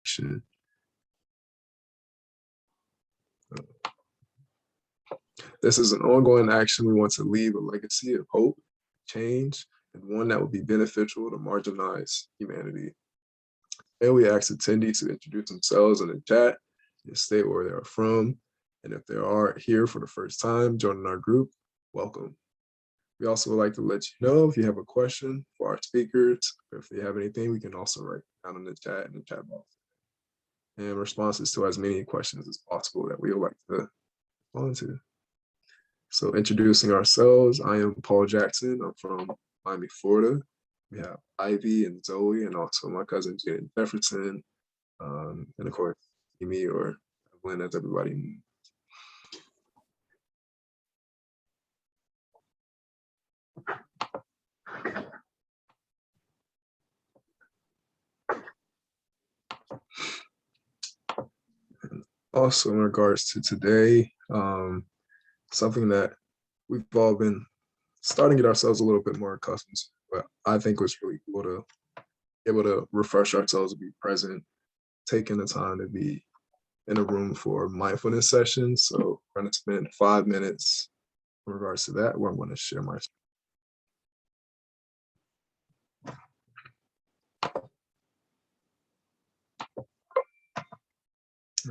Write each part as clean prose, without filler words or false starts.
action. This is an ongoing action. We want to leave a legacy of hope, change, and one that will be beneficial to marginalized humanity. And we ask attendees to introduce themselves in the chat and state where they are from. And if they are here for the first time joining our group, welcome. We also would like to let you know if you have a question for our speakers, or if they have anything, we can also write down in the chat box. And responses to as many questions as possible that we would like to respond to. So introducing ourselves, I am Paul Jackson. I'm from Miami, Florida. We have Ivy and Zoe, and also my cousin Jaden Jefferson, and of course, me or Evelyn, as everybody knows. Also, in regards to today, something that we've all been starting to get ourselves a little bit more accustomed to, but I think was really cool to be able to refresh ourselves, to be present, taking the time to be in a room for mindfulness sessions. So we're going to spend 5 minutes in regards to that, where I'm going to share my.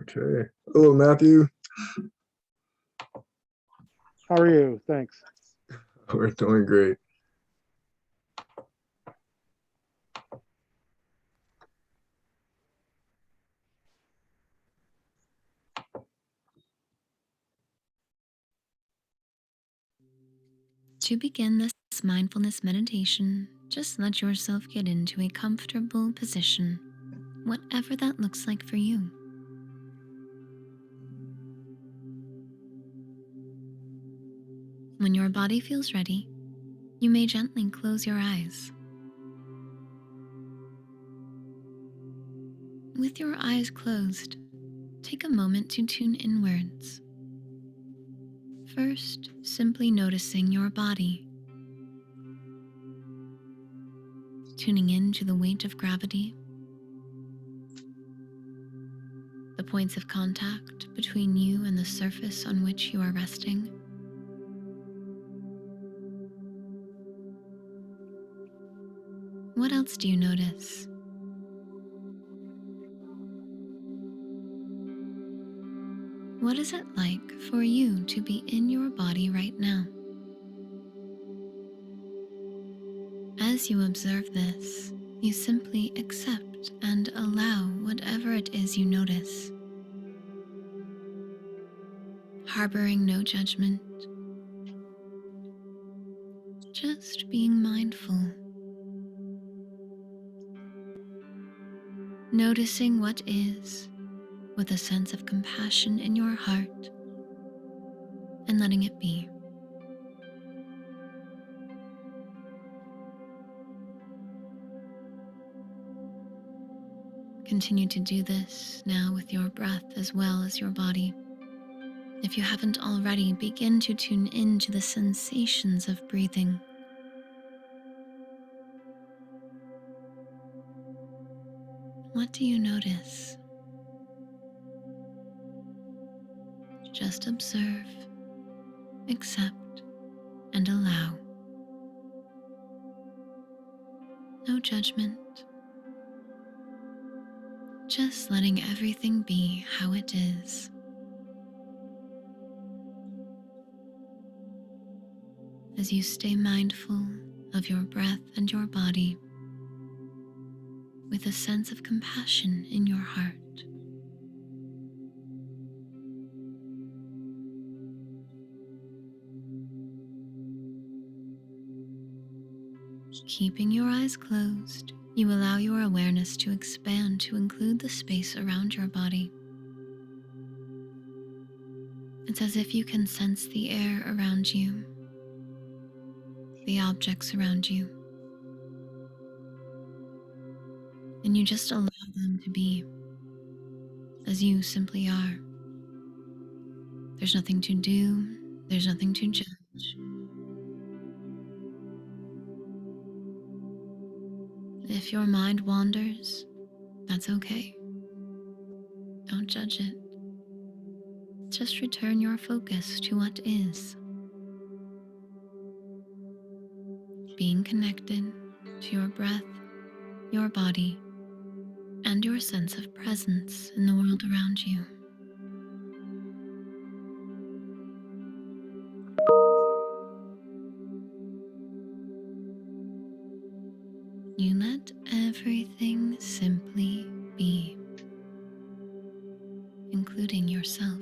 Okay. Hello, Matthew. How are you? Thanks. We're doing great. To begin this mindfulness meditation, just let yourself get into a comfortable position, whatever that looks like for you. When your body feels ready, you may gently close your eyes. With your eyes closed, take a moment to tune inwards. First, simply noticing your body, tuning into the weight of gravity, the points of contact between you and the surface on which you are resting. What else do you notice? What is it like for you to be in your body right now? As you observe this, you simply accept and allow whatever it is you notice, harboring no judgment, just being mindful, noticing what is with a sense of compassion in your heart and letting it be. Continue to do this now with your breath as well as your body. If you haven't already, begin to tune into the sensations of breathing. What do you notice? Just observe, accept, and allow. No judgment. Just letting everything be how it is. As you stay mindful of your breath and your body, with a sense of compassion in your heart. Keeping your eyes closed, you allow your awareness to expand to include the space around your body. It's as if you can sense the air around you, the objects around you, and you just allow them to be as you simply are. There's nothing to do, there's nothing to judge. If your mind wanders, that's okay. Don't judge it. Just return your focus to what is, being connected to your breath, your body, and your sense of presence in the world around you. You let everything simply be, including yourself.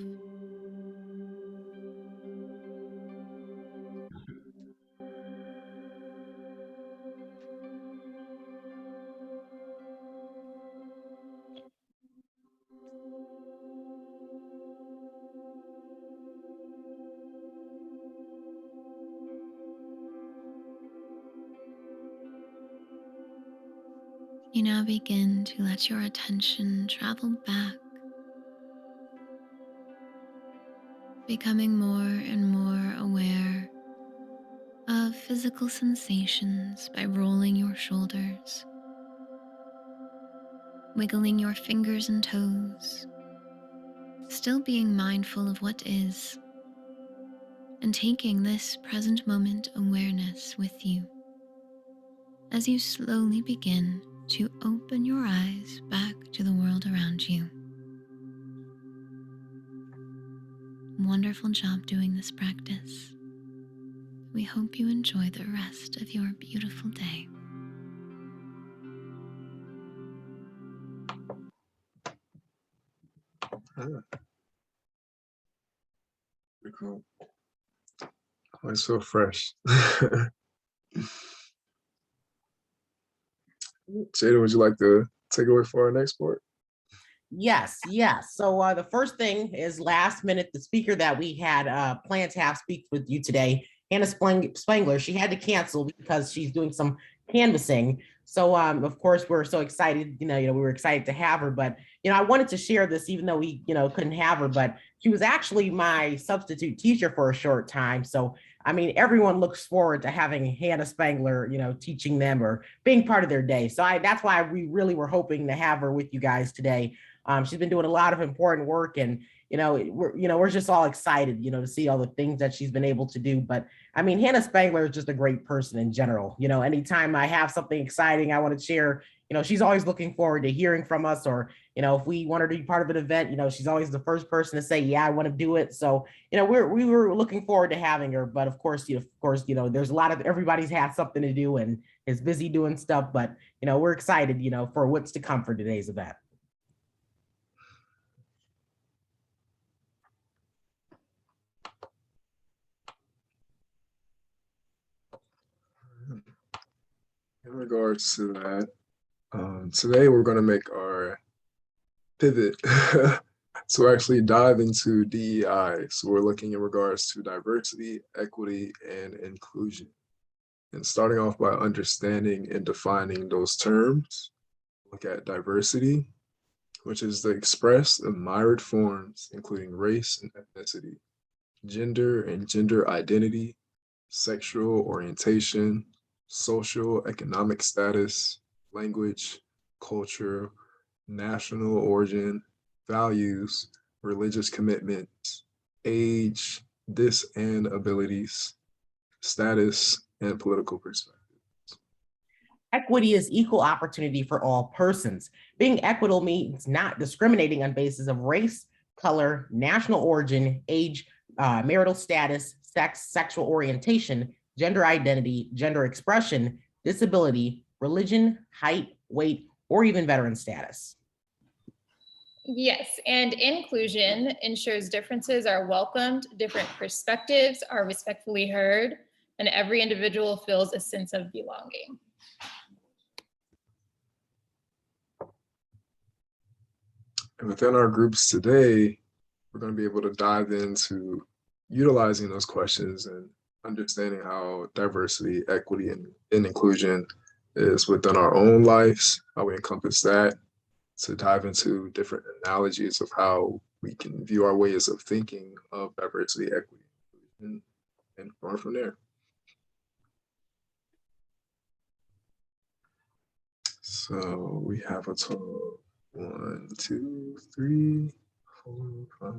You now begin to let your attention travel back, becoming more and more aware of physical sensations by rolling your shoulders, wiggling your fingers and toes, still being mindful of what is, and taking this present moment awareness with you as you slowly begin to open your eyes back to the world around you. Wonderful job doing this practice. We hope you enjoy the rest of your beautiful day. Yeah, pretty cool. Always so fresh. Jada, would you like to take away for our next part? Yes, yes. So the first thing is last minute, the speaker that we had planned to have speak with you today, Hannah Spangler, she had to cancel because she's doing some canvassing. So of course we're so excited, we were excited to have her, but I wanted to share this even though we, couldn't have her, but she was actually my substitute teacher for a short time. So I mean, everyone looks forward to having Hannah Spangler, teaching them or being part of their day. So that's why we really were hoping to have her with you guys today. She's been doing a lot of important work, and we're just all excited, to see all the things that she's been able to do. But I mean, Hannah Spangler is just a great person in general. Anytime I have something exciting I want to share, she's always looking forward to hearing from us, or if we want her to be part of an event, she's always the first person to say, yeah, I want to do it. So we were looking forward to having her. But of course, there's a lot of, everybody's had something to do and is busy doing stuff. But we're excited, for what's to come for today's event. In regards to that, today we're going to make our pivot to actually dive into DEI. So we're looking in regards to diversity, equity, and inclusion. And starting off by understanding and defining those terms, look at diversity, which is the expressed and myriad forms, including race and ethnicity, gender and gender identity, sexual orientation, social economic status, language, culture, national origin, values, religious commitments, age, dis and abilities, status, and political perspective. Equity is equal opportunity for all persons. Being equitable means not discriminating on basis of race, color, national origin, age, marital status, sex, sexual orientation, gender identity, gender expression, disability, religion, height, weight, or even veteran status. Yes, and inclusion ensures differences are welcomed, different perspectives are respectfully heard, and every individual feels a sense of belonging. And within our groups today, we're going to be able to dive into utilizing those questions and understanding how diversity, equity, and inclusion is within our own lives, how we encompass that, to dive into different analogies of how we can view our ways of thinking of diversity, equity, and going from there. So we have a total 1, 2, 3, 4, 5.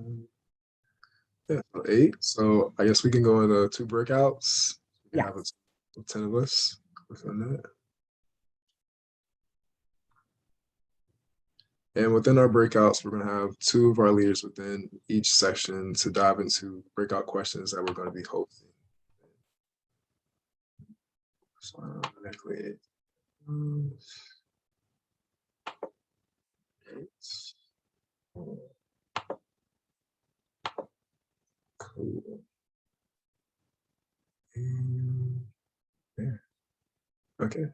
Yeah, so 8. So I guess we can go into 2 breakouts. We Yeah. have a 10 of us within that. And within our breakouts, we're going to have 2 of our leaders within each section to dive into breakout questions that we're going to be hosting. So automatically, cool. And there. Okay.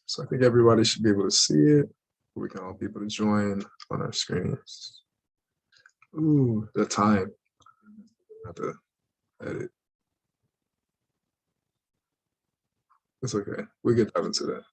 So I think everybody should be able to see it. We can all be able to join on our screens. Ooh, the time. I have to edit. It's okay. We can dive into that.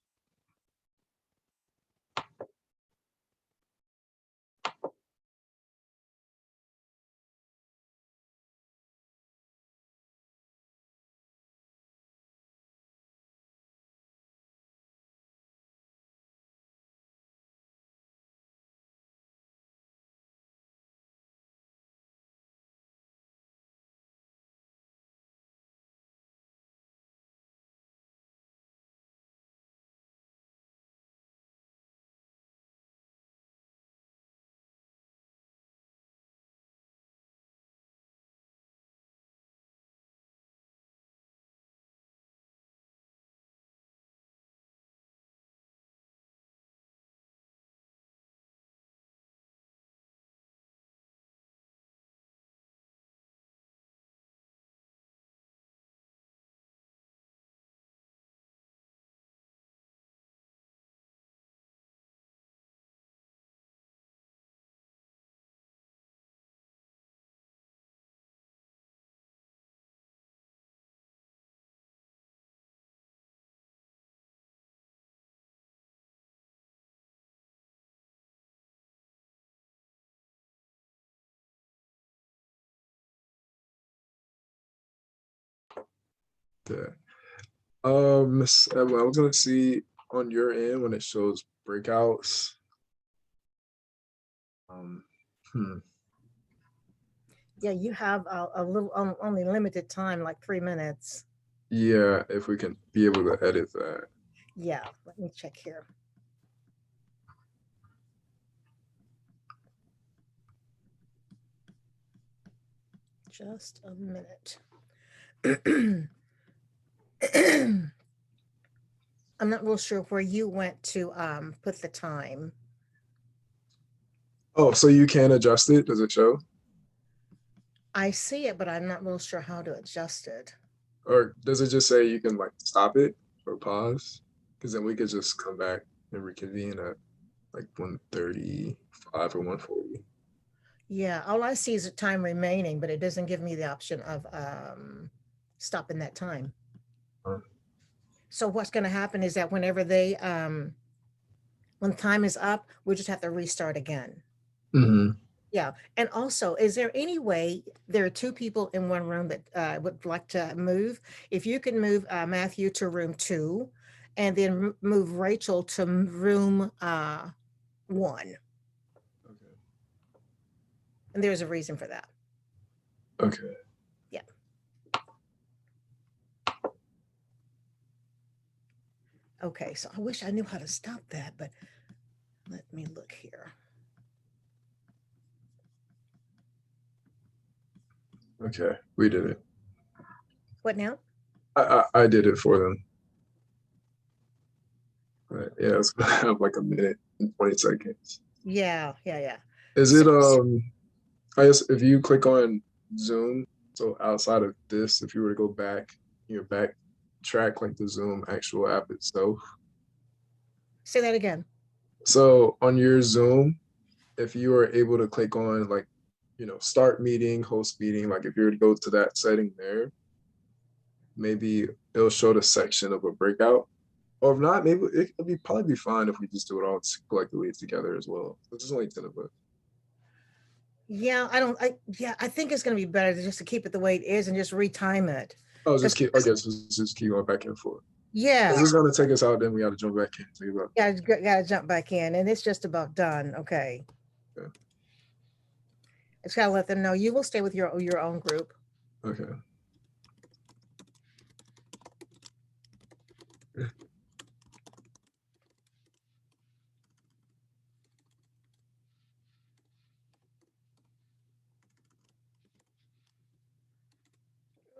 There. Miss Evelyn, I was gonna see on your end when it shows breakouts. Um, hmm. Yeah, you have a little, only limited time, like 3 minutes. Yeah, if we can be able to edit that. Yeah, let me check here. Just a minute. I'm not real sure where you went to put the time. Oh, so you can adjust it? Does it show? I see it, but I'm not real sure how to adjust it. Or does it just say you can like stop it or pause? Because then we could just come back and reconvene at like 1:35 or 1:40. Yeah, all I see is the time remaining, but it doesn't give me the option of stopping that time. Oh. So what's going to happen is that whenever they, when time is up, we just have to restart again. Mm-hmm. Yeah. And also, is there any way, there are 2 people in one room that would like to move? If you can move Matthew to room 2 and then move Rachel to room 1. Okay. And there's a reason for that. Okay. Yeah. Okay. So I wish I knew how to stop that, but let me look here. Okay. We did it. What now? I did it for them. But yeah, it's gonna have like a minute and 20 seconds. Yeah. Yeah. Is it I guess if you click on Zoom, so outside of this, if you were to go back, your back track like the Zoom actual app itself. Say that again. So on your Zoom, if you are able to click on like, start meeting, host meeting, like if you were to go to that setting there, maybe it'll show the section of a breakout. Or if not, maybe it would probably be fine if we just do it all collectively together as well. There's only 10 of us. Yeah, I think it's going to be better just to keep it the way it is and just retime it. Oh, just keep. I Because- guess just keep going back and forth. Yeah, This is gonna take us out. Then we got to jump back in. Take it out. gotta jump back in, and it's just about done. Okay. Yeah. Just gotta let them know you will stay with your own group. Okay.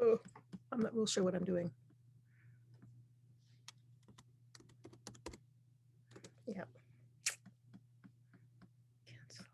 Oh, I'm not real sure what I'm doing. Yep. Cancel.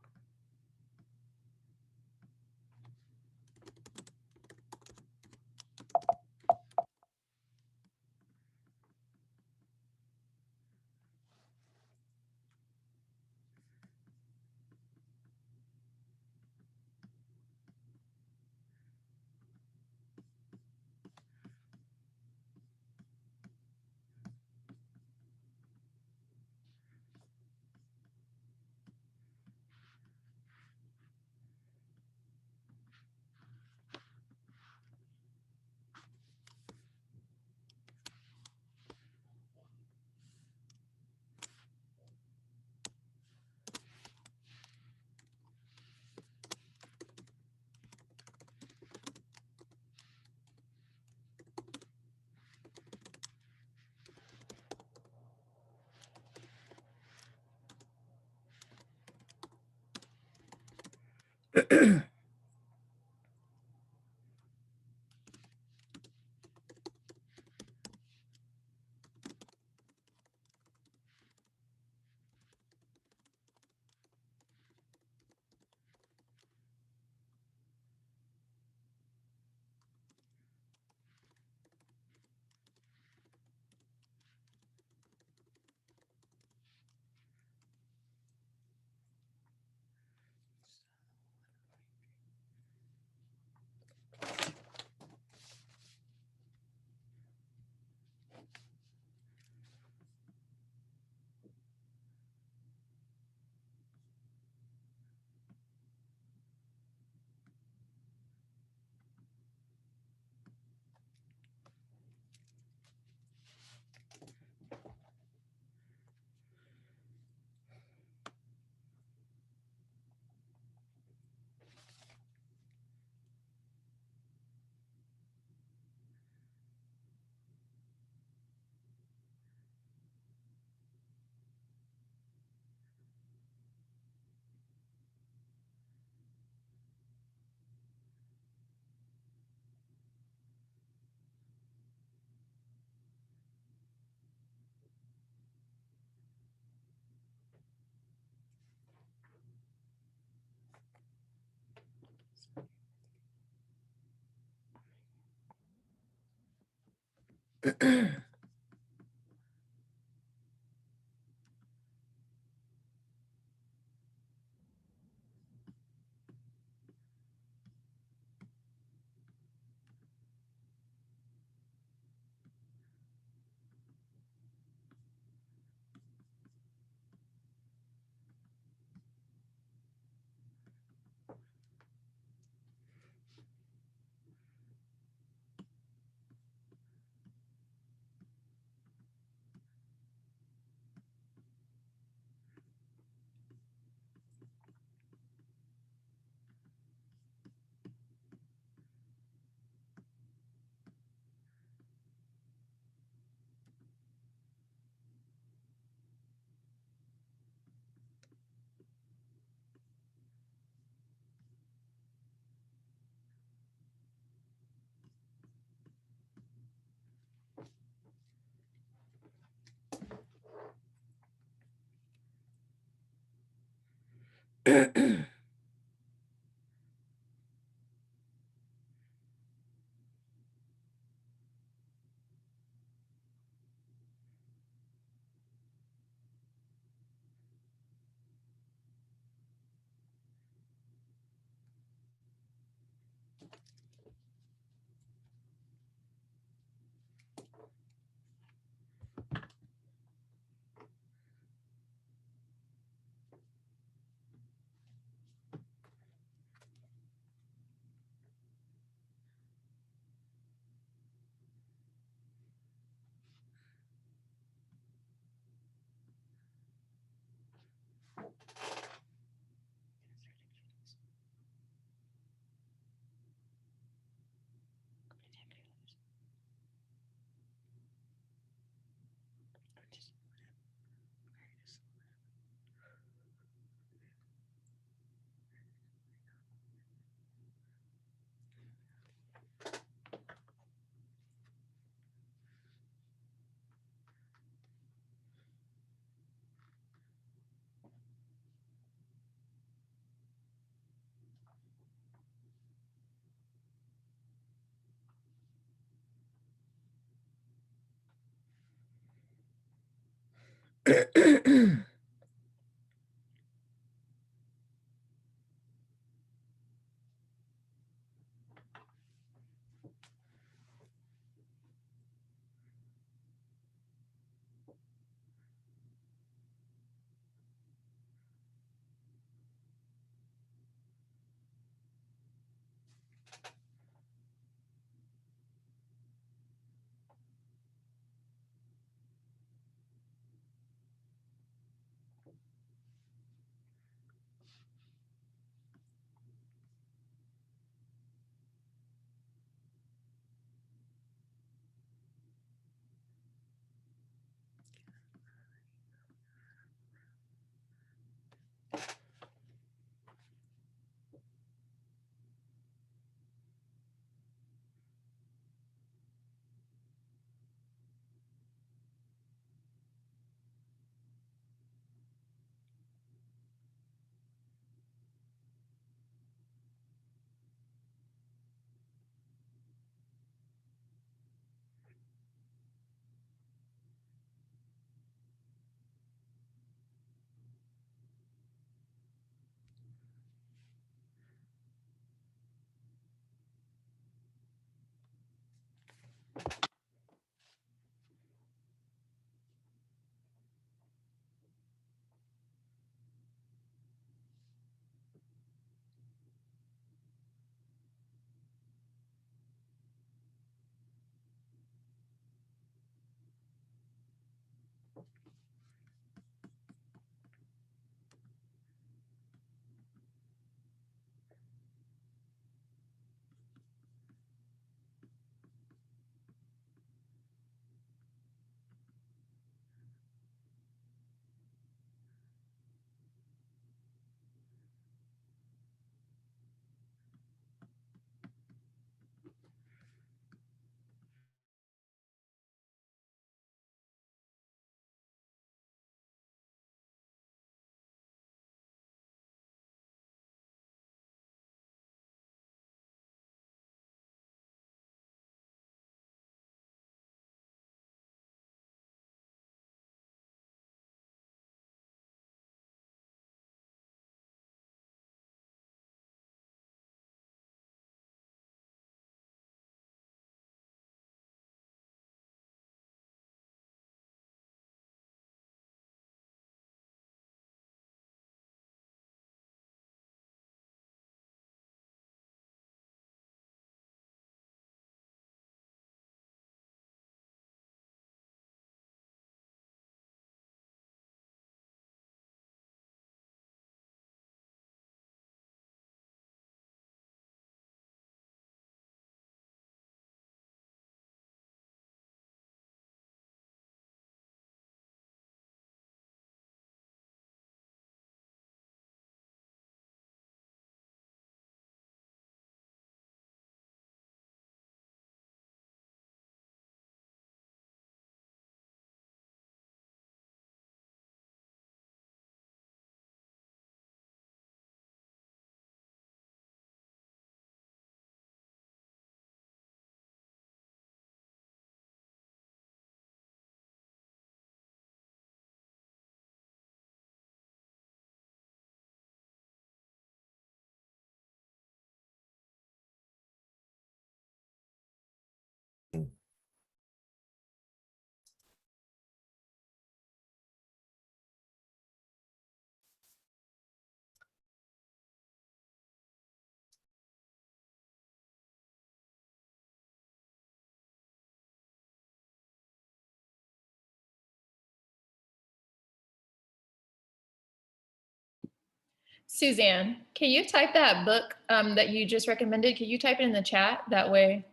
Suzanne, can you type that book that you just recommended? Can you type it in the chat? That way.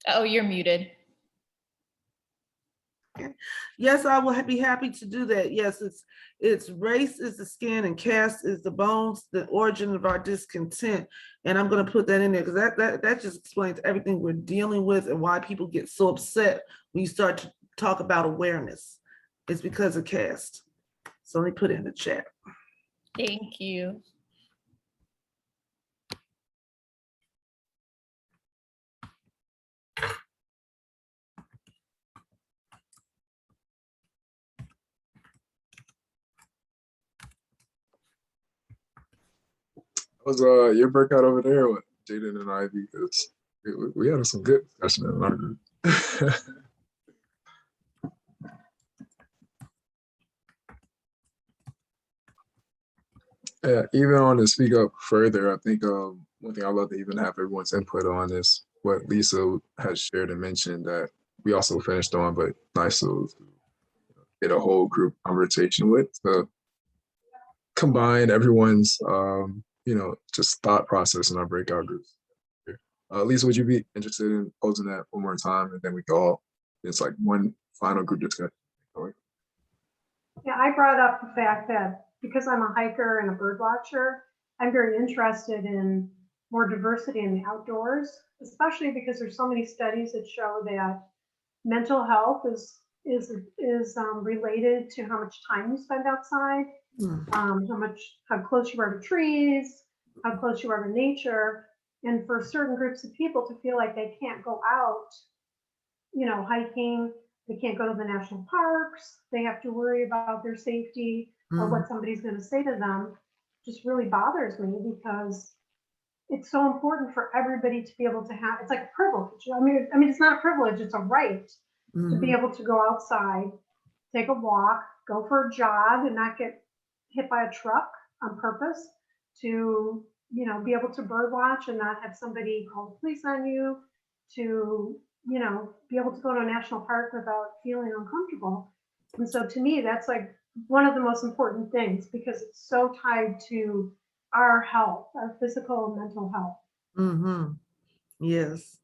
Oh, you're muted. Yes, I will be happy to do that. Yes, it's race is the skin and caste is the bones, the origin of our discontent. And I'm going to put that in there because that just explains everything we're dealing with and why people get so upset when you start to talk about awareness. It's because of caste. So let me put it in the chat. Thank you. Was your breakout over there with Jaden and Ivy? Because we had some good discussion in our group. Yeah, even on to speak up further, I think one thing I love to even have everyone's input on is what Lisa has shared and mentioned that we also finished on, but nice to get a whole group conversation with to combine everyone's just thought process in our breakout groups. Lisa, would you be interested in posing that one more time, and then we go all, it's like one final group discussion. Yeah, I brought up the fact that because I'm a hiker and a bird watcher, I'm very interested in more diversity in the outdoors, especially because there's so many studies that show that mental health is related to how much time you spend outside, how close you are to trees, how close you are to nature, and for certain groups of people to feel like they can't go out, hiking. They can't go to the national parks. They have to worry about their safety or what somebody's going to say to them. Just really bothers me because it's so important for everybody to be able to have. It's like a privilege. I mean, it's not a privilege. It's a right to be able to go outside, take a walk, go for a jog, and not get hit by a truck on purpose. To be able to bird watch and not have somebody call the police on you. To be able to go to a national park without feeling uncomfortable. And so to me, that's like one of the most important things because it's so tied to our health, our physical and mental health. Yes.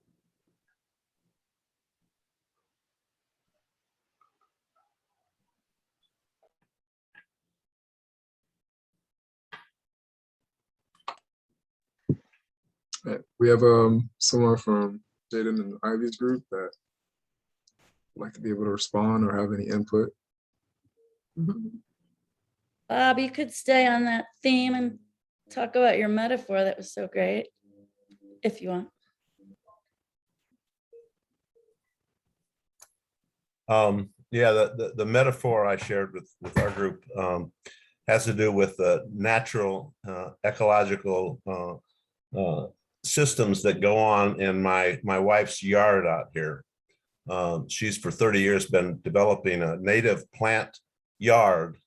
We have someone from Jaden and Ivy's group that would like to be able to respond or have any input. Bob, you could stay on that theme and talk about your metaphor. That was so great, if you want. Yeah, the metaphor I shared with our group has to do with the natural ecological systems that go on in my wife's yard out here. She's for 30 years been developing a native plant yard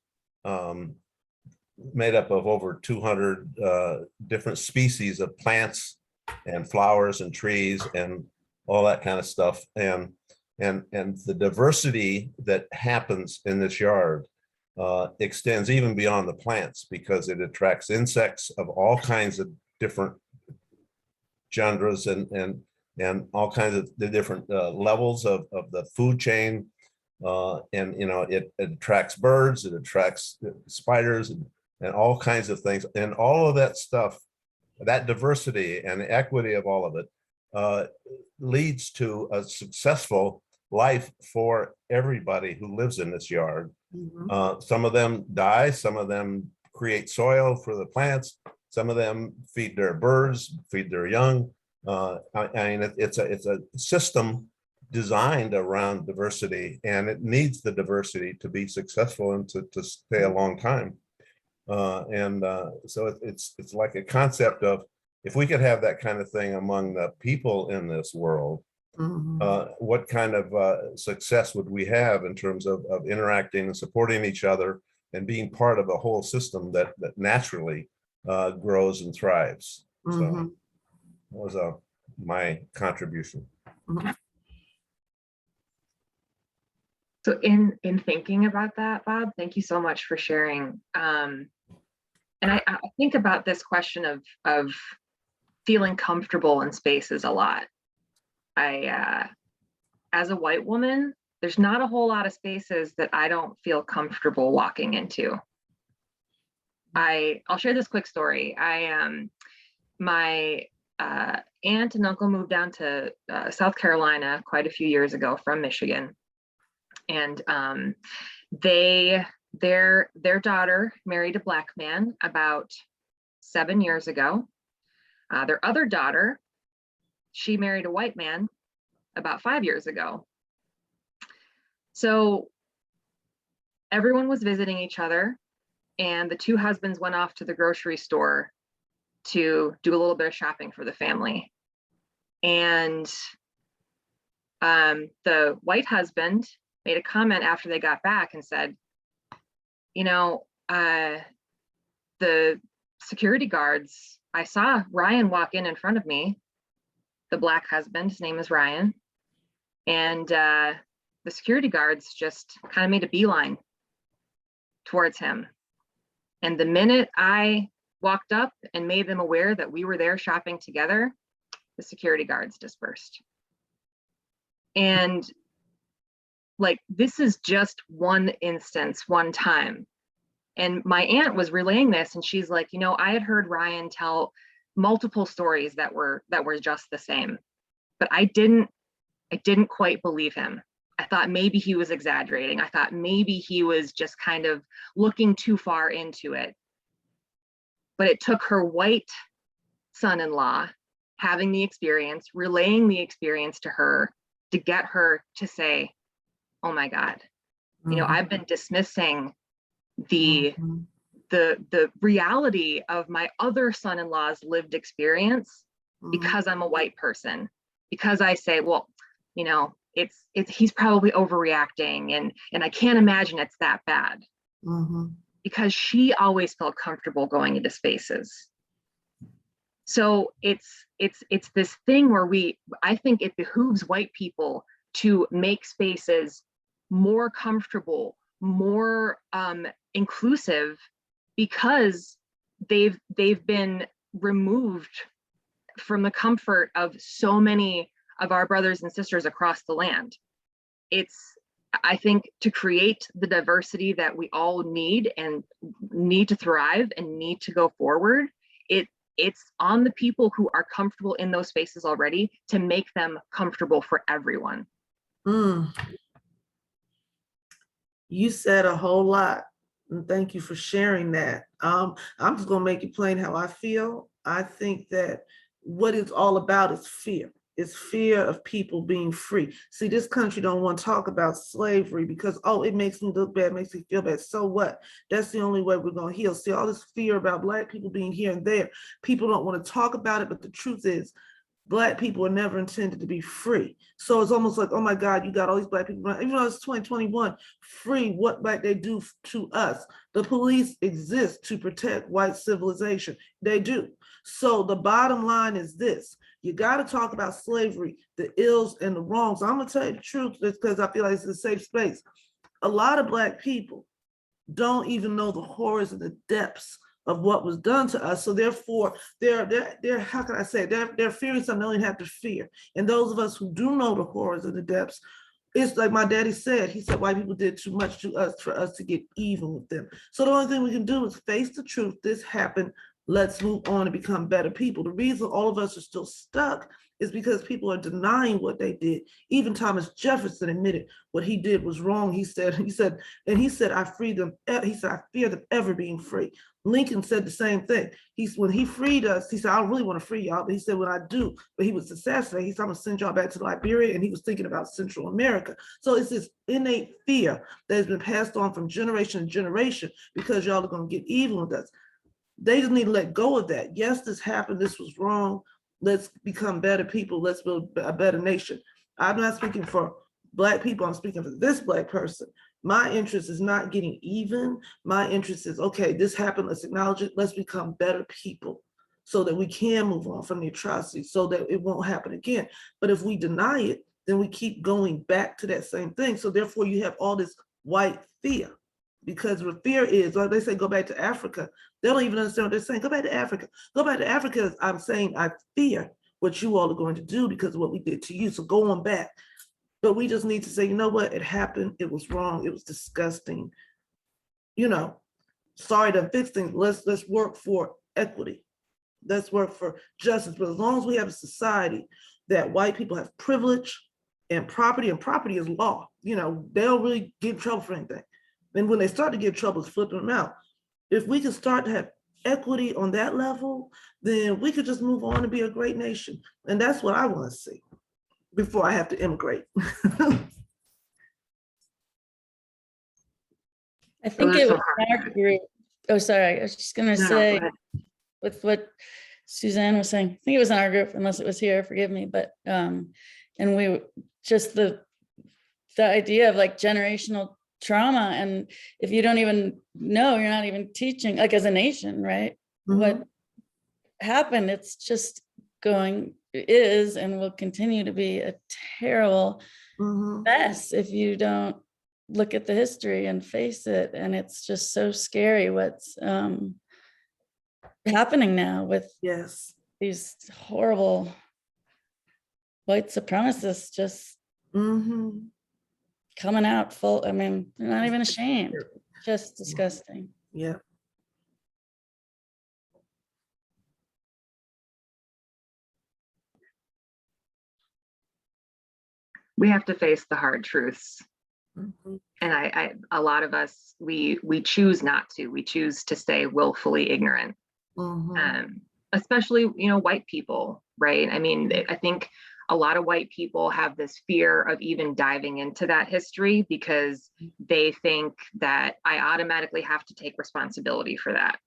made up of over 200 different species of plants and flowers and trees and all that kind of stuff. And the diversity that happens in this yard extends even beyond the plants because it attracts insects of all kinds of different genres and all kinds of the different levels of the food chain. And it attracts birds, it attracts spiders and all kinds of things. And all of that stuff, that diversity and the equity of all of it leads to a successful life for everybody who lives in this yard. Some of them die, some of them create soil for the plants, some of them feed their birds, feed their young. I mean, it's a system designed around diversity, and it needs the diversity to be successful and to stay a long time. So it's like a concept of if we could have that kind of thing among the people in this world, what kind of success would we have in terms of interacting and supporting each other and being part of a whole system that naturally grows and thrives. So that was my contribution. So in thinking about that, Bob, thank you so much for sharing. And I think about this question of feeling comfortable in spaces a lot. As a white woman, there's not a whole lot of spaces that I don't feel comfortable walking into. I'll share this quick story. My aunt and uncle moved down to South Carolina quite a few years ago from Michigan. And their daughter married a Black man about 7 years ago. Their other daughter, she married a white man about 5 years ago. So everyone was visiting each other, and the two husbands went off to the grocery store to do a little bit of shopping for the family. And the white husband made a comment after they got back and said, you know, the security guards, I saw Ryan walk in front of me, the black husband, his name is Ryan. And the security guards just kind of made a beeline towards him. And the minute I walked up and made them aware that we were there shopping together, the security guards dispersed. And like, this is just one instance, one time. And my aunt was relaying this, and she's like, you know, I had heard Ryan tell multiple stories that were just the same, but I didn't quite believe him. I thought maybe he was exaggerating. I thought maybe he was just kind of looking too far into it. But it took her white son-in-law having the experience, relaying the experience to her, to get her to say, oh my God, you know, I've been dismissing the reality of my other son-in-law's lived experience because I'm a white person, because I say, well, you know, he's probably overreacting, and I can't imagine it's that bad. Because she always felt comfortable going into spaces. So it's this thing where I think it behooves white people to make spaces more comfortable, more inclusive, because they've been removed from the comfort of so many of our brothers and sisters across the land. I think to create the diversity that we all need and need to thrive and need to go forward, it's on the people who are comfortable in those spaces already to make them comfortable for everyone. You said a whole lot, and thank you for sharing that. I'm just gonna make it plain how I feel. I think that what it's all about is fear. It's fear of people being free. See, this country don't want to talk about slavery because, oh, it makes me look bad, makes me feel bad. So what? That's the only way we're going to heal. See, all this fear about Black people being here and there, people don't want to talk about it, but the truth is, Black people are never intended to be free. So it's almost like, oh my God, you got all these Black people, even though it's 2021, free, what might they do to us? The police exist to protect white civilization. They do. So the bottom line is this: you got to talk about slavery, the ills and the wrongs. I'm gonna tell you the truth, because I feel like it's a safe space. A lot of Black people don't even know the horrors and the depths of what was done to us. So therefore, they're how can I say, they're fearing something they don't even have to fear. And those of us who do know the horrors and the depths, it's like my daddy said, he said white people did too much to us for us to get even with them. So the only thing we can do is face the truth. This happened. Let's move on and become better people. The reason all of us are still stuck is because people are denying what they did. Even Thomas Jefferson admitted what he did was wrong. He said, I fear them ever being free. Lincoln said the same thing. When he freed us, he said, I don't really want to free y'all, but he said, when I do, but he was assassinated. He said, I'm gonna send y'all back to Liberia, and he was thinking about Central America. So it's this innate fear that has been passed on from generation to generation because y'all are gonna get even with us. They just need to let go of that. Yes, this happened, this was wrong. Let's become better people. Let's build a better nation. I'm not speaking for Black people, I'm speaking for this Black person. My interest is not getting even. My interest is, okay, this happened, let's acknowledge it, let's become better people so that we can move on from the atrocities so that it won't happen again. But if we deny it, then we keep going back to that same thing. So therefore you have all this white fear, because what fear is, like they say, go back to Africa. They don't even understand what they're saying. Go back to Africa. Go back to Africa. I'm saying I fear what you all are going to do because of what we did to you. So go on back. But we just need to say, you know what? It happened. It was wrong. It was disgusting. You know, sorry to fix things. Let's work for equity. Let's work for justice. But as long as we have a society that white people have privilege and property is law, you know, they don't really get in trouble for anything. And when they start to get in trouble, it's flipping them out. If we can start to have equity on that level, then we could just move on and be a great nation. And that's what I want to see before I have to immigrate. I think it was Margaret. Oh, sorry. I was just going to say with what Suzanne was saying, I think it was in our group, unless it was here, forgive me, but, and we, just the idea of like generational trauma, and if you don't even know, you're not even teaching, like as a nation, right? What happened, it's just is and will continue to be a terrible mess if you don't look at the history and face it. And it's just so scary what's happening now with these horrible white supremacists just coming out full. I mean, they're not even ashamed. Just disgusting. Yeah. We have to face the hard truths. And a lot of us, we choose not to. We choose to stay willfully ignorant. Especially, you know, white people, right? I mean, I think a lot of white people have this fear of even diving into that history because they think that I automatically have to take responsibility for that.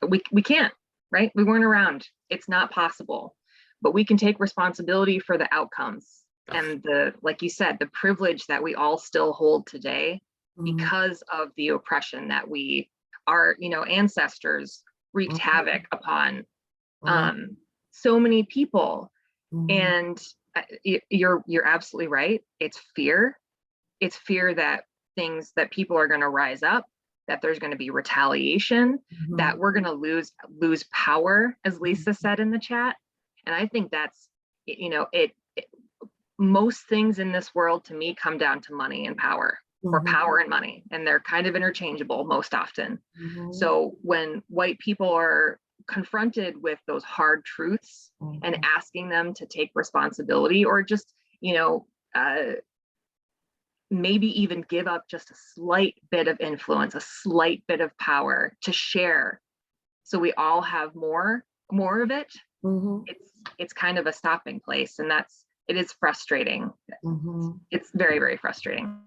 We can't, right? We weren't around. It's not possible. But we can take responsibility for the outcomes and the, like you said, the privilege that we all still hold today because of the oppression that our, you know, ancestors wreaked havoc upon so many people. And you're absolutely right. It's fear. It's fear that people are going to rise up, that there's going to be retaliation, that we're going to lose power, as Lisa said in the chat. And I think that's, you know, most things in this world to me come down to money and power, or power and money, and they're kind of interchangeable most often. So when white people are confronted with those hard truths and asking them to take responsibility, or just, you know, maybe even give up just a slight bit of influence, a slight bit of power to share, so we all have more of it, it's kind of a stopping place. And it is frustrating. It's very, very frustrating.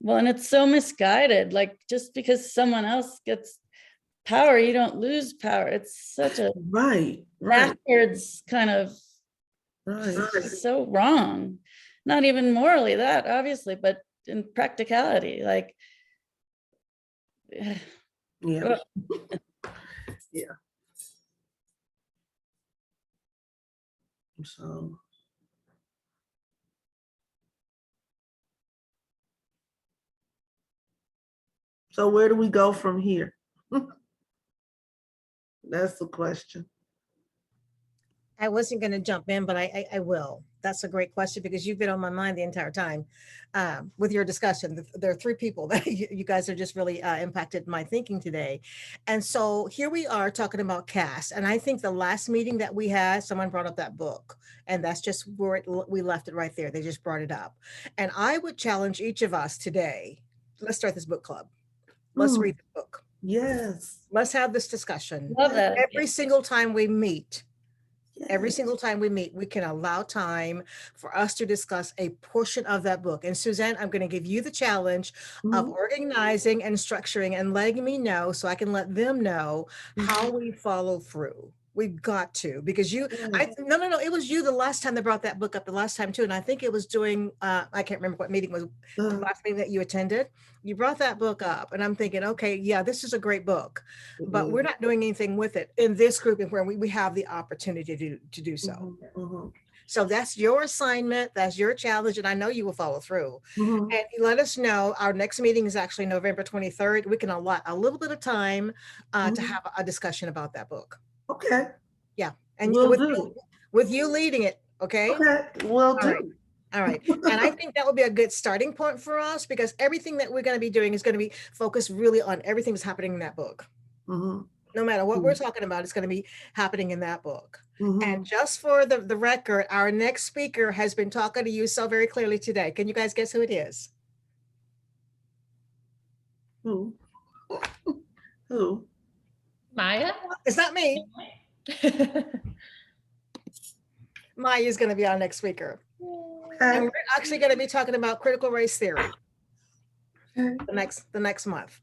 Well, and it's so misguided. Like, just because someone else gets power, you don't lose power. It's such a backwards kind of, so wrong. Not even morally, that obviously, but in practicality, like, yeah. So where do we go from here? That's the question. I wasn't going to jump in, but I will. That's a great question, because you've been on my mind the entire time with your discussion. There are three people that you guys are just really impacted my thinking today. And so here we are talking about caste. And I think the last meeting that we had, someone brought up that book, and that's just where we left it right there. They just brought it up. And I would challenge each of us today. Let's start this book club. Let's read the book. Yes. Let's have this discussion. Love that. Every single time we meet. Every single time we meet, we can allow time for us to discuss a portion of that book. And Suzanne, I'm going to give you the challenge of organizing and structuring and letting me know, so I can let them know how we follow through. We've got to, because no, it was you the last time they brought that book up, the last time too. And I think it was doing, I can't remember what meeting was the last meeting that you attended. You brought that book up, and I'm thinking, okay, yeah, this is a great book, but we're not doing anything with it in this group, and where we have the opportunity to do so. So that's your assignment, that's your challenge, and I know you will follow through. And you let us know. Our next meeting is actually November 23rd. We can allot a little bit of time to have a discussion about that book. Okay. Yeah. And with you leading it. Okay. Okay. Will do. All right. And I think that will be a good starting point for us, because everything that we're going to be doing is going to be focused really on everything that's happening in that book. No matter what we're talking about, it's going to be happening in that book. And just for the record, our next speaker has been talking to you so very clearly today. Can you guys guess who it is? Who? Maya? It's not me. Maya is going to be our next speaker. And we're actually going to be talking about critical race theory the next month.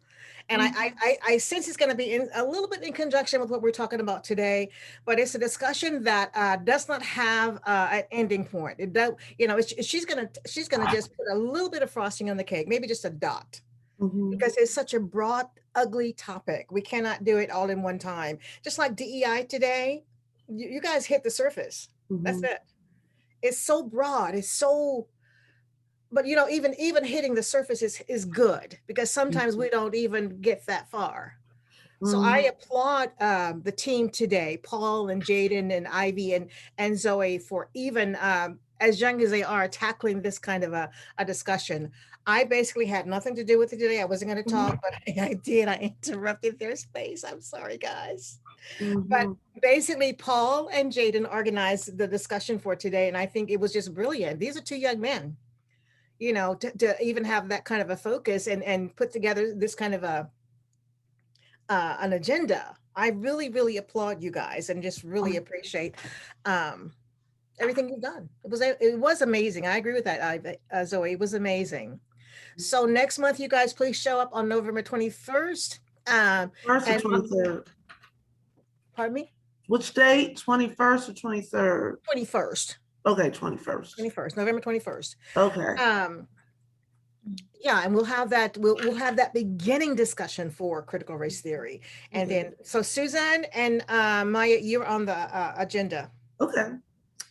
And I sense it's going to be in a little bit in conjunction with what we're talking about today, but it's a discussion that does not have an ending point. It does, you know, she's gonna just put a little bit of frosting on the cake, maybe just a dot, because it's such a broad, ugly topic. We cannot do it all in one time. Just like DEI today, you guys hit the surface. That's it. It's so broad. It's so, but you know, even hitting the surface is good, because sometimes we don't even get that far. So I applaud the team today, Paul and Jaden and Ivy and Zoe, for even as young as they are, tackling this kind of a discussion. I basically had nothing to do with it today. I wasn't going to talk, but I did. I interrupted their space. I'm sorry, guys. But basically, Paul and Jaden organized the discussion for today, and I think it was just brilliant. These are two young men, you know, to even have that kind of a focus and put together this kind of an agenda. I really, really applaud you guys and just really appreciate everything you've done. It was amazing. I agree with that, Zoe. It was amazing. So next month, you guys please show up on November 21st. First or 23rd? Pardon me? Which date? 21st or 23rd? 21st. Okay, 21st. 21st, November 21st. Okay. Yeah, and we'll have that that beginning discussion for critical race theory. And then, so Suzanne and Maya, you're on the agenda. Okay,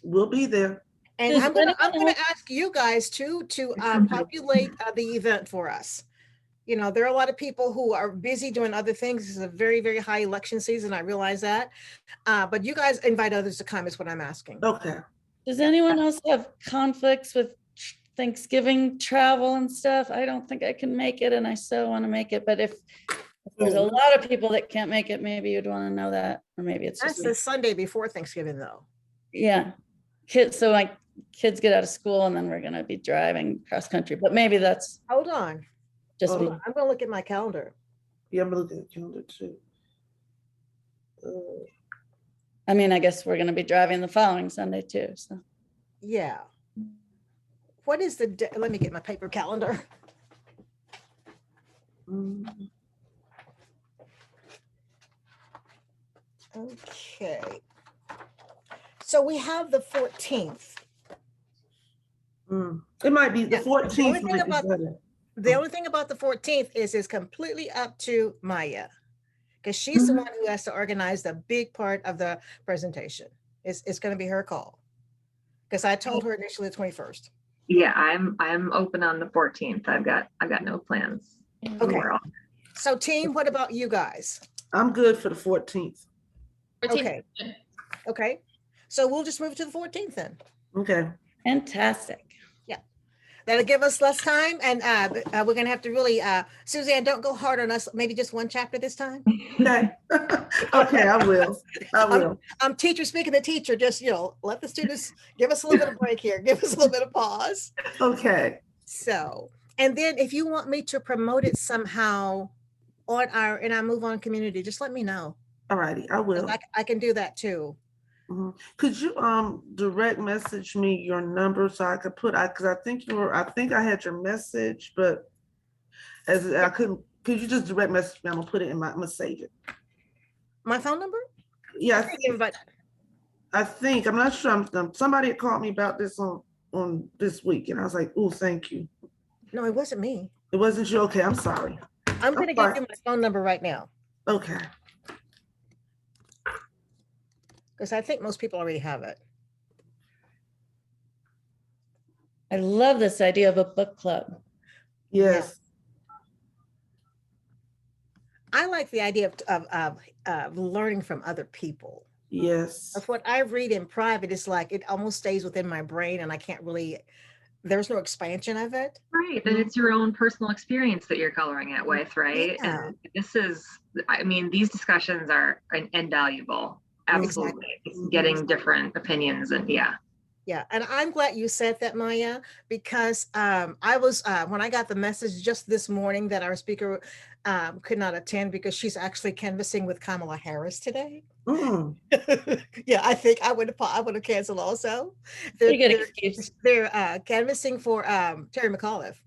we'll be there. And I'm gonna ask you guys to populate the event for us. You know, there are a lot of people who are busy doing other things. This is a very, very high election season. I realize that. But you guys invite others to come is what I'm asking. Okay. Does anyone else have conflicts with Thanksgiving travel and stuff? I don't think I can make it, and I so want to make it. But if there's a lot of people that can't make it, maybe you'd want to know that, or maybe it's That's just the Sunday before Thanksgiving, though. Yeah, kids. So my kids get out of school, and then we're gonna be driving cross country. But maybe that's Hold on. just me. I'm gonna look at my calendar. Yeah, I'm looking at the calendar too. I mean, I guess we're gonna be driving the following Sunday too. So Yeah. What is the day? Let me get my paper calendar. Okay. So we have the 14th. It might be the Yeah. 14th. might be about- better. The only thing about the 14th is it's completely up to Maya, because she's the one who has to organize the big part of the presentation. It's going to be her call, because I told her initially the 21st. Yeah, I'm open on the 14th. I've got no plans. Okay. We're all- So team, what about you guys? I'm good for the 14th. 14th. Okay. So we'll just move to the 14th then. Okay. fantastic. That'll give us less time, and we're gonna have to really, Suzanne, don't go hard on us. Maybe just one chapter this time. Okay. Okay, I will. I'm teacher speaking to teacher. Just, you know, let the students give us a little bit of break here. Give us a little bit of pause. Okay. So, and then if you want me to promote it somehow on in our Move On community, just let me know. All righty, I will. I can do that too. Could you direct message me your number so I could put, because I think I had your message, but as I couldn't, could you just direct message me? I'm gonna put it in I'm gonna save it. My phone number? Yeah, I think, I'm not sure. Somebody had called me about this on this week, and I was like, oh, thank you. No, it wasn't me. It wasn't you? Okay, I'm sorry. I'm gonna give you my phone number right now, Okay. because I think most people already have it. I love this idea of a book club. Yes. I like the idea of learning from other people. Yes. Of what I read in private, it's like it almost stays within my brain, and I can't really, there's no expansion of it. Right, and it's your own personal experience that you're coloring it with, right? Yeah. And this is, I mean, these discussions are invaluable. Absolutely. It's getting different opinions, and yeah. Yeah, and I'm glad you said that, Maya, because I was, when I got the message just this morning that our speaker could not attend because she's actually canvassing with Kamala Harris today. Yeah, I think I would have canceled also. They're canvassing for Terry McAuliffe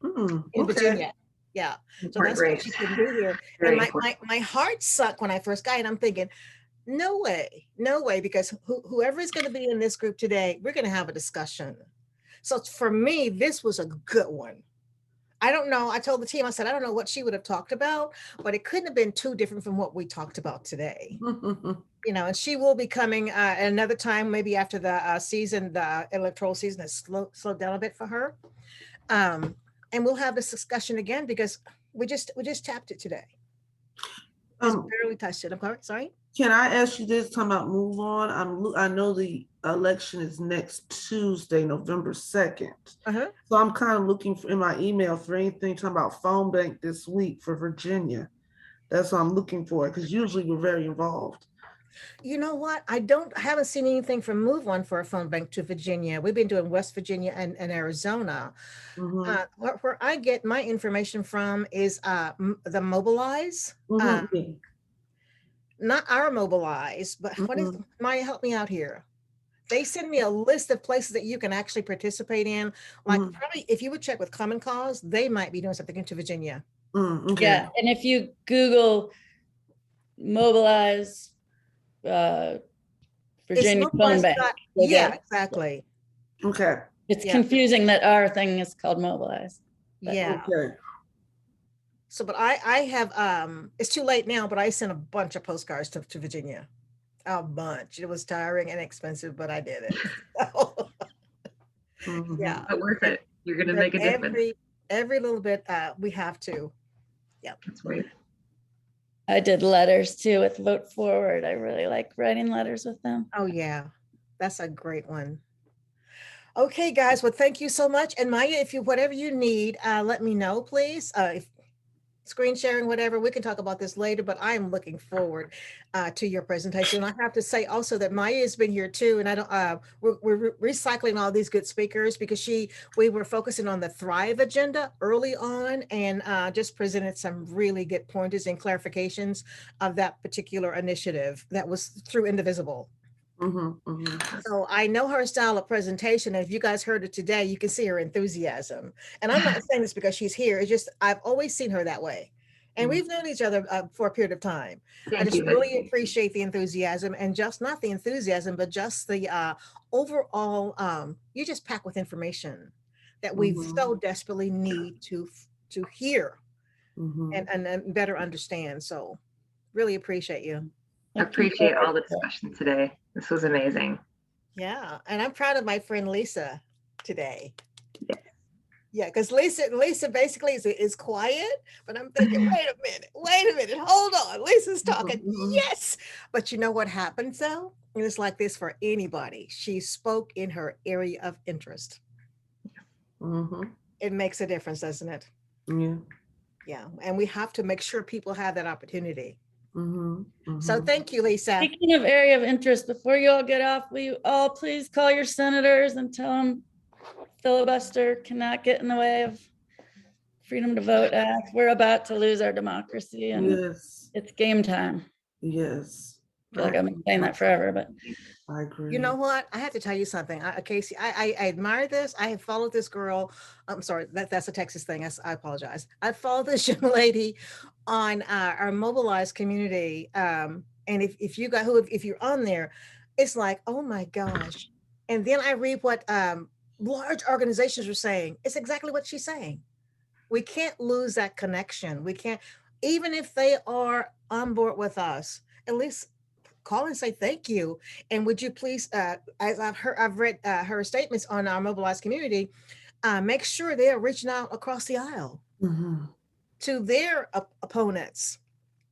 in Virginia. Yeah. So Important that's what she race. can do here. Very And important. my heart sucked when I first got it. I'm thinking, no way, because whoever is going to be in this group today, we're going to have a discussion. So for me, this was a good one. I don't know. I told the team, I said, I don't know what she would have talked about, but it couldn't have been too different from what we talked about today. You know, and she will be coming another time, maybe after the season, the electoral season has slowed down a bit for her. And we'll have this discussion again because we just tapped it today. Just barely touched it. I'm sorry. Can I ask you this? Talking about move on. I know the election is next Tuesday, November 2nd. So I'm kind of looking in my email for anything talking about phone bank this week for Virginia. That's what I'm looking for because usually we're very involved. You know what? I haven't seen anything from Move On for a phone bank to Virginia. We've been doing West Virginia and Arizona. Where I get my information from is the Mobilize. Not our Mobilize, but what is Maya, help me out here. They send me a list of places that you can actually participate in. Like probably if you would check with Common Cause, they might be doing something into Virginia. Yeah, and if you Google Mobilize Virginia phone bank. Yeah, exactly. Okay. It's confusing that our thing is called Mobilize. Yeah. Okay. So, but I have, it's too late now, but I sent a bunch of postcards to Virginia. A bunch. It was tiring and expensive, but I did it. Yeah. But worth it. You're going to make a difference. Every little bit we have to. Yeah. That's great. I did letters too with Vote Forward. I really like writing letters with them. Oh yeah. That's a great one. Okay, guys. Well, thank you so much. And Maya, if you, whatever you need, let me know, please. If screen sharing, whatever, we can talk about this later, but I am looking forward to your presentation. I have to say also that Maya has been here too, and I don't, we're recycling all these good speakers because we were focusing on the Thrive agenda early on and just presented some really good pointers and clarifications of that particular initiative that was through Indivisible. So I know her style of presentation, and if you guys heard it today, you can see her enthusiasm. And I'm not saying this because she's here. It's just I've always seen her that way, and we've known each other for a period of time. I just really appreciate the enthusiasm, and just not the enthusiasm, but just the overall. You just pack with information that we so desperately need to hear and better understand. So really appreciate you. I appreciate all the discussion today. This was amazing. Yeah, and I'm proud of my friend Lisa today. Yeah, because Lisa basically is quiet, but I'm thinking, wait a minute, hold on. Lisa's talking. Yes. But you know what happens though? And it's like this for anybody. She spoke in her area of interest. It makes a difference, doesn't it? Yeah, and we have to make sure people have that opportunity. So thank you, Lisa. Speaking of area of interest, before you all get off, will you all please call your senators and tell them filibuster cannot get in the way of Freedom to Vote Act. We're about to lose our democracy, and it's game time. Yes. I feel like I've been saying that forever, but I agree. You know what? I have to tell you something, Casey. I admire this. I have followed this girl. I'm sorry, that's a Texas thing. I apologize. I followed this young lady on our Mobilize community. And if you're on there, it's like, oh my gosh. And then I read what large organizations are saying. It's exactly what she's saying. We can't lose that connection. We can't, even if they are on board with us, at least call and say thank you. And would you please, as I've read her statements on our Mobilize community, make sure they are reaching out across the aisle to their opponents.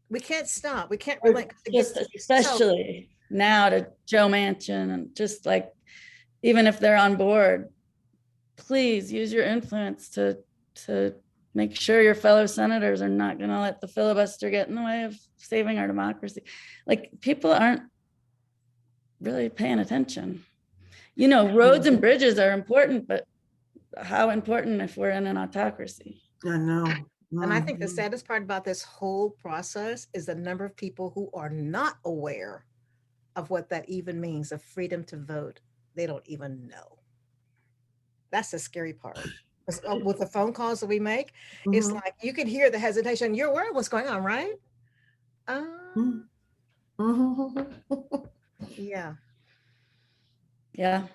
We can't stop. We can't relent. Just especially now to Joe Manchin, and just like, even if they're on board, please use your influence to make sure your fellow senators are not going to let the filibuster get in the way of saving our democracy. Like, people aren't really paying attention. You know, roads and bridges are important, but how important if we're in an autocracy? I know. And I think the saddest part about this whole process is the number of people who are not aware of what that even means, of freedom to vote. They don't even know. That's the scary part. with the phone calls that we make, it's Mhm. like you can hear the hesitation. You're aware of what's going on, right? Mhm. Mhm. Yeah. Yeah,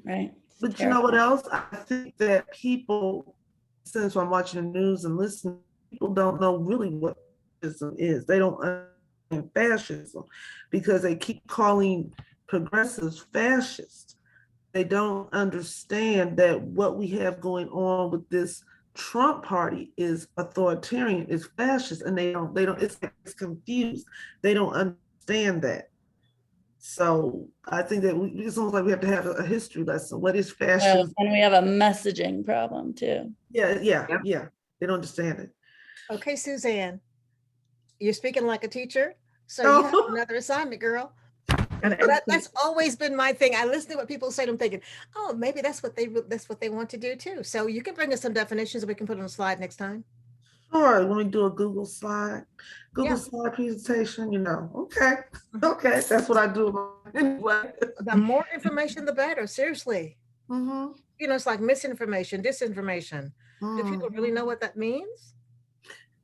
right. But you know what else? I think that people, since I'm watching the news and listening, people don't know really what fascism is. They don't understand fascism because they keep calling progressives fascist. They don't understand that what we have going on with this Trump party is authoritarian, is fascist, and it's confused. They don't understand that. So I think that it's almost like we have to have a history lesson. What is Well, fascism? and we have a messaging problem too. Yeah, Yep. yeah. They don't understand it. Okay, Suzanne, you're speaking like a teacher, so you have Oh. another assignment, girl. And That's always been my thing. I listen to what people say, and I'm thinking, oh, maybe that's what they want to do too. So you can bring us some definitions we can put on the slide next time. Sure, when we do a Google slide Yeah. slide presentation, okay. Okay, that's what I do anyway. The more information, the better. Seriously. Mhm. It's like misinformation, disinformation. Do people really know what that means?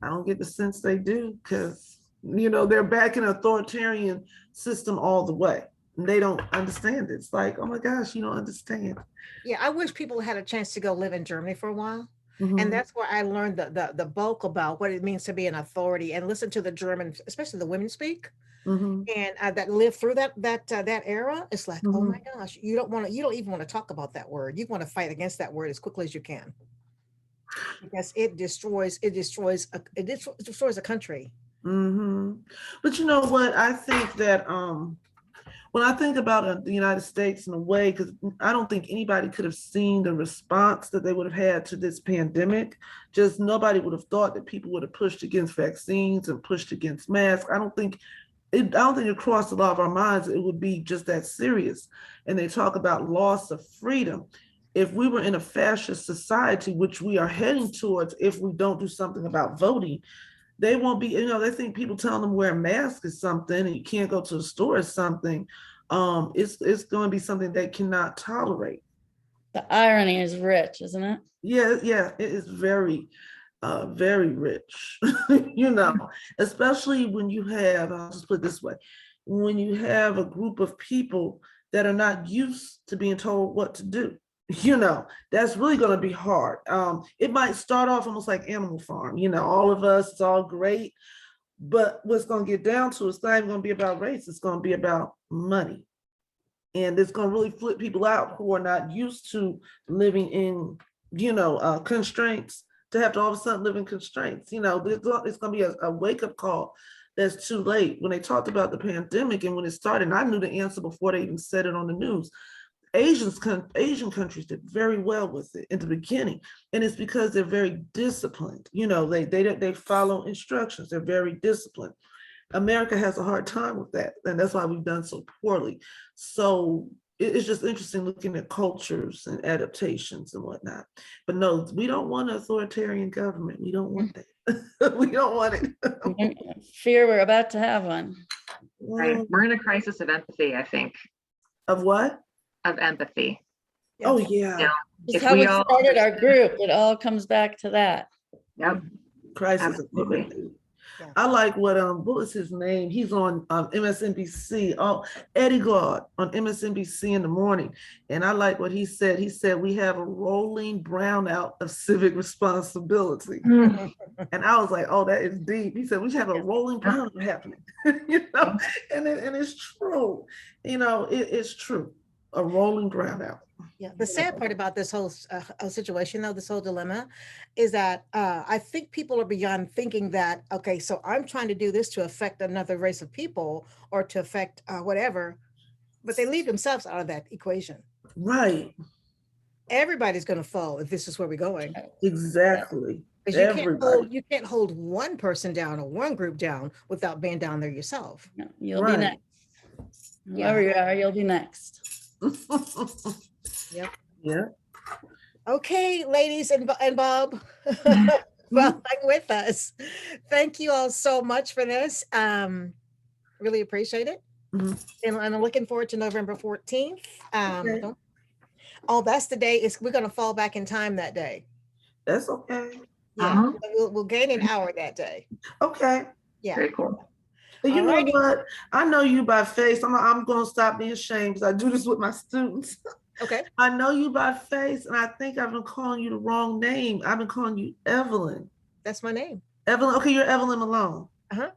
I don't get the sense they do because they're back in authoritarian system all the way. And they don't understand it. It's like, oh my gosh, you don't understand. Yeah, I wish people had a chance to go live in Germany for a while. Mhm. And that's where I learned the bulk about what it means to be an authority and listen to the German, especially the women speak. Mhm. And that lived through that era. It's like, oh my Mhm. gosh, you don't even want to talk about that word. You want to fight against that word as quickly as you can because it destroys a country. Mhm. But you know what? I think that when I think about the United States in a way, because I don't think anybody could have seen the response that they would have had to this pandemic. Just nobody would have thought that people would have pushed against vaccines and pushed against masks. I don't think it crossed a lot of our minds it would be just that serious. And they talk about loss of freedom. If we were in a fascist society, which we are heading towards if we don't do something about voting, they won't be, they think people telling them wear a mask is something and you can't go to the store is something. It's going to be something they cannot tolerate. The irony is rich, isn't it? Yeah, it is very, very rich, especially when you have, I'll just put it this way, when you have a group of people that are not used to being told what to do. That's really going to be hard. It might start off almost like Animal Farm, all of us, it's all great. But what's going to get down to, it's not even going to be about race. It's going to be about money. And it's going to really flip people out who are not used to living in, constraints, to have to all of a sudden live in constraints. It's going to be a wake-up call that's too late. When they talked about the pandemic and when it started, and I knew the answer before they even said it on the news. Asian countries did very well with it in the beginning, and it's because they're very disciplined. They follow instructions. They're very disciplined. America has a hard time with that, and that's why we've done so poorly. So it's just interesting looking at cultures and adaptations and whatnot. But no, we don't want an authoritarian government. We don't want that. We don't want it. Fear we're about to have one. right, we're in a crisis of empathy, I think, Of what? of empathy. Oh yeah. Yeah. It's If how we we all started our understood- group. It all comes back to that. Yep. Crisis of Absolutely. empathy. Yeah. I like what was his name? He's on MSNBC. Oh, Eddie Glaude on MSNBC in the morning, and I like what he said. He said we have a rolling brownout of civic responsibility, and I was like, oh, that is deep. He said we should have a rolling brownout happening, and it's true. It's true. A rolling brownout. Yeah, the sad part about this whole situation, though, this whole dilemma, is that I think people are beyond thinking that, okay, so I'm trying to do this to affect another race of people or to affect whatever, but they leave themselves out of that equation. Right. Everybody's going to fall if this is where we're going. Exactly. Because you can't hold one person down or one group down without being down there yourself. No, you'll Right. be next. Whoever you are, you'll be next. Yep. Yeah. Okay, ladies and Bob, well, with us. Thank you all so much for this. Really appreciate it. Mhm. And I'm looking forward to November 14th. Okay. Oh, that's the day. We're going to fall back in time that day. That's okay. Yeah, Uh-huh. we'll gain an hour that day. Okay. Yeah. Very cool. But you know Alrighty. what? I know you by face. I'm gonna stop being ashamed because I do this with my students. Okay. I know you by face, and I think I've been calling you the wrong name. I've been calling you Evelyn. That's my name. Evelyn. Okay, you're Evelyn Malone. Uh-huh.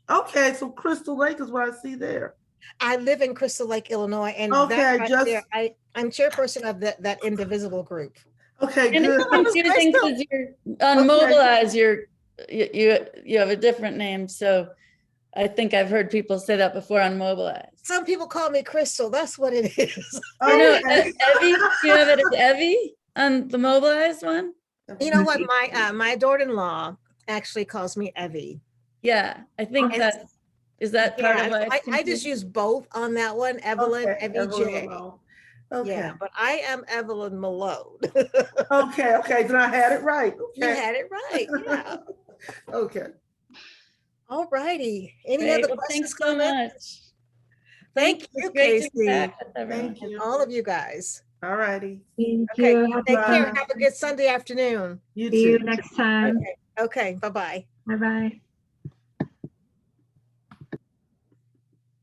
Okay, so Crystal Lake is what I see there. I live in Crystal Lake, Illinois, and Okay, that right just- there, I'm chairperson of that indivisible group. Okay, And good. it's confusing because you're on Okay. Mobilize, you have a different name. So I think I've heard people say that before on Mobilize. Some people call me Crystal. That's what it is. You know, Okay. Evie, you have it as Evie on the Mobilize one? You know what? My daughter-in-law actually calls me Evie. Yeah, I think Okay. that, is that part Yeah, of why? it's I just confusing? use both on that one, Evelyn, Okay, Evelyn Evie J. Malone. Okay. Yeah, but I am Evelyn Malone. Okay, then I had it right. You Okay. had it right. Yeah. Okay. All righty. Any Great. other Well, questions, thanks so comments? much. Thank It's you, great to be Casey. back with everyone. Thank you. All of you guys. All righty. Thank Okay, you. take care. Bye. Have a good Sunday afternoon. You See you too. next time. Okay, bye-bye. Bye-bye.